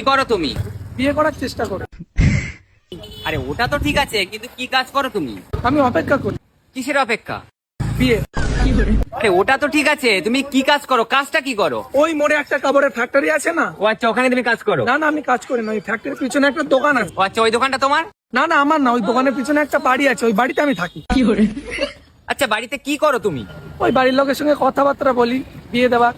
করো তুমি? বিয়ে করার চেষ্টা করি। আরে ওটা তো ঠিক আছে, কিন্তু কি কাজ করো তুমি? আমি অপেক্ষা করি। কিসের অপেক্ষা? বিয়ে। আরে ওটা তো ঠিক আছে, তুমি কি কাজ করো? কাজটা কি করো? ওই মোড়ে একটা কাপড়ের ফ্যাক্টরি আছে না? ও আচ্ছা, ওখানে তুমি কাজ করো? না না, আমি কাজ করি না, ওই ফ্যাক্টরির পিছনে একটা দোকান আছে। ও আচ্ছা, ওই দোকানটা তোমার? না না, আমার না, ওই দোকানের পিছনে একটা বাড়ি আছে, ওই বাড়িতে আমি থাকি। আচ্ছা, বাড়িতে কি করো তুমি? ওই বাড়ির লোকের সঙ্গে কথাবার্তা বলি, বিয়ে দেওয়া।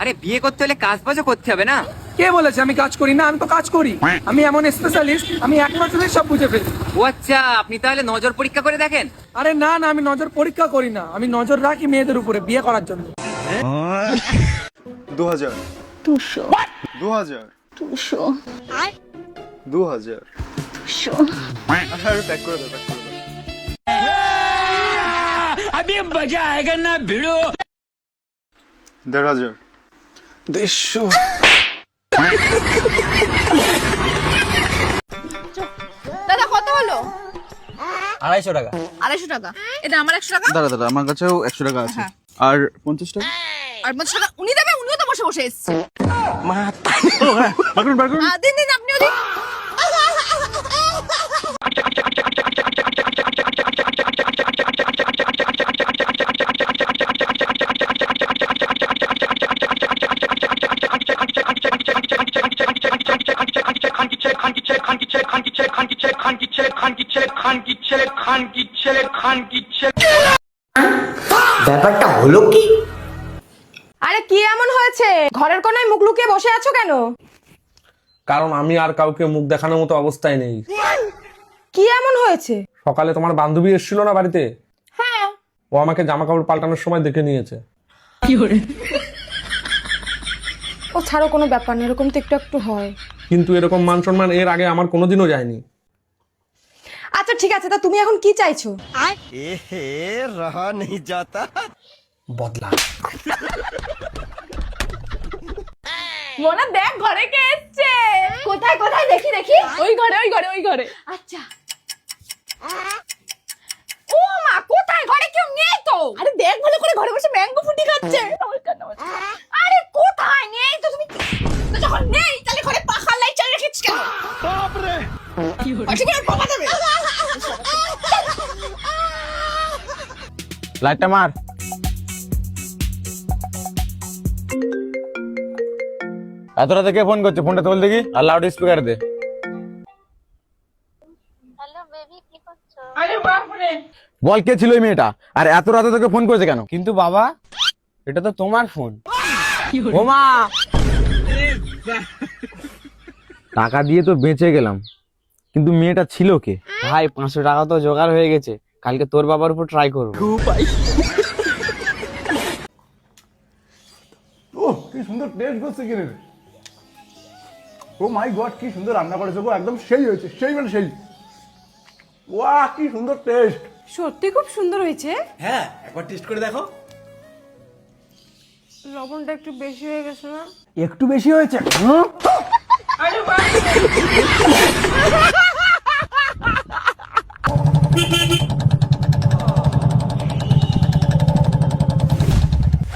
আরে বিয়ে করতে হলে কাজ বাজও করতে হবে না? কে বলেছে আমি কাজ করি না? আমি তো কাজ করি। আমি এমন স্পেশালিস্ট, আমি এক নজরেই সব বুঝে ফেলি। ও আচ্ছা, আপনি তাহলে নজর পরীক্ষা করে দেখেন? আরে না না, আমি নজর পরীক্ষা করি না, আমি নজর রাখি মেয়েদের উপরে বিয়ে করার জন্য। 2000 200 2000 200 2000 200 আচ্ছা প্যাক করে দাও, প্যাক করে দাও। अभी मजा आएगा ना भिड़ो। 1500 150। দাদা কত হলো? 250 টাকা। 250 টাকা। এটা আমার 100 টাকা। দাঁড়া দাঁড়া, আমার কাছেও 100 টাকা আছে। আর 50 টাকা। আর 50 টাকা উনি দেবে, উনিও তো বসে বসে এসছে। বার করুন, বার করুন। দিন দিন, আপনিও দিন। ব্যাপারটা হলো কি? আরে কি এমন হয়েছে? ঘরের কোনায় মুখ লুকিয়ে বসে আছো কেন? কারণ আমি আর কাউকে মুখ দেখানোর মতো অবস্থায় নেই। কি এমন হয়েছে? সকালে তোমার বান্ধবী এসেছিল না বাড়িতে? হ্যাঁ। ও আমাকে জামা কাপড় পাল্টানোর সময় দেখে নিয়েছে। ও ছাড়ো, কোনো ব্যাপার না, এরকম তো একটু একটু হয়। কিন্তু এরকম মান সম্মান এর আগে আমার কোনোদিনও যায়নি। আচ্ছা ঠিক আছে, তা তুমি এখন কি চাইছো? বদলা। মোনা দেখ, ঘরে কে এসেছে। কোথায় কোথায়? দেখি দেখি। ওই ঘরে ওই ঘরে ওই ঘরে। আচ্ছা। ও মা, কোথায়? ঘরে কেউ নেই তো। আরে দেখ ভালো করে, ঘরে বসে ম্যাঙ্গো ফুটি খাচ্ছে। নমস্কার নমস্কার। আরে কোথায় নেই তো তুমি? তো যখন নেই তাহলে ঘরে পাখার লাইট চালিয়ে রেখেছিস কেন? বাপ রে, কি হলো? আচ্ছা কি বাবা দেবে? লাইটটা মার। এত রাতে কে ফোন করছে? ফোনটা তোল দেখি, আর লাউড স্পিকার দে। হ্যালো বেবি, কি করছো? আরে বাপ রে, বল কে ছিল এই মেয়েটা, আর এত রাতে তোকে ফোন করেছে কেন? কিন্তু বাবা, এটা তো তোমার ফোন। ও মা, টাকা দিয়ে তো বেঁচে গেলাম, কিন্তু মেয়েটা ছিল কে? ভাই 500 টাকা তো জোগাড় হয়ে গেছে, কালকে তোর বাবার উপর ট্রাই করবো। ও কি সুন্দর টেস্ট করছে কিনে। ও মাই গড, কি সুন্দর রান্না করেছে গো, একদম সেই হয়েছে, সেই মানে সেই। ওয়াহ, কি সুন্দর টেস্ট। সত্যি খুব সুন্দর হয়েছে। হ্যাঁ, একবার টেস্ট করে দেখো। লবণটা একটু বেশি হয়ে গেছে না? একটু বেশি হয়েছে। আরে বাপ রে।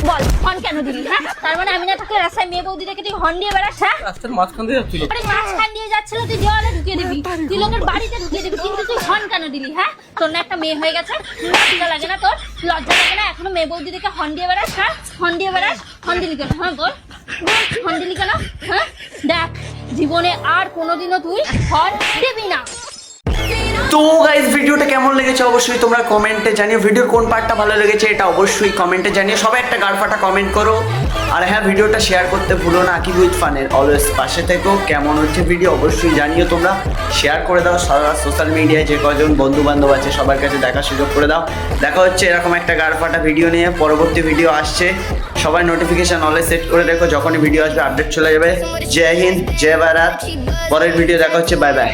বল হর্ন কেন দিলি? হ্যাঁ, তার মানে আমি না থাকলে রাস্তায় মেয়ে বৌদি দেখে তুই হর্ন দিয়ে বেড়াস? হ্যাঁ, রাস্তার মাঝখান দিয়ে যাচ্ছিল। আরে মাঝখান দিয়ে যাচ্ছিল, তুই দেওয়ালে ঢুকিয়ে দিবি, তুই লোকের বাড়িতে ঢুকিয়ে দিবি, কিন্তু তুই হর্ন কেন দিলি? হ্যাঁ, তোর না একটা মেয়ে হয়ে গেছে, লজ্জা লাগে না তোর? লজ্জা লাগে না এখনো মেয়ে বৌদি দেখে হর্ন দিয়ে বেড়াস? হ্যাঁ, হর্ন দিয়ে বেড়াস, হর্ন দিলি কেন? হ্যাঁ বল, হর্ন দিলি কেন? হ্যাঁ, দেখ জীবনে আর কোনোদিনও তুই হর্ন দিবি না। তো গাইস, ভিডিওটা কেমন লেগেছে অবশ্যই তোমরা কমেন্টে জানিও। ভিডিওর কোন পার্টটা ভালো লেগেছে এটা অবশ্যই কমেন্টে জানিও। সবাই একটা গাড়ফাটা কমেন্ট করো। আর হ্যাঁ, ভিডিওটা শেয়ার করতে ভুলো না। আকিব উইথ ফানের অলওয়েজ পাশে থেকো। কেমন হচ্ছে ভিডিও অবশ্যই জানিও তোমরা। শেয়ার করে দাও সারা সোশ্যাল মিডিয়ায়, যে কজন বন্ধু বান্ধব আছে সবার কাছে দেখার সুযোগ করে দাও। দেখা হচ্ছে এরকম একটা গাড়ফাটা ভিডিও নিয়ে। পরবর্তী ভিডিও আসছে, সবাই নোটিফিকেশন অলে সেট করে রেখো, যখনই ভিডিও আসবে আপডেট চলে যাবে। জয় হিন্দ, জয় ভারত। পরের ভিডিও দেখা হচ্ছে, বাই বাই।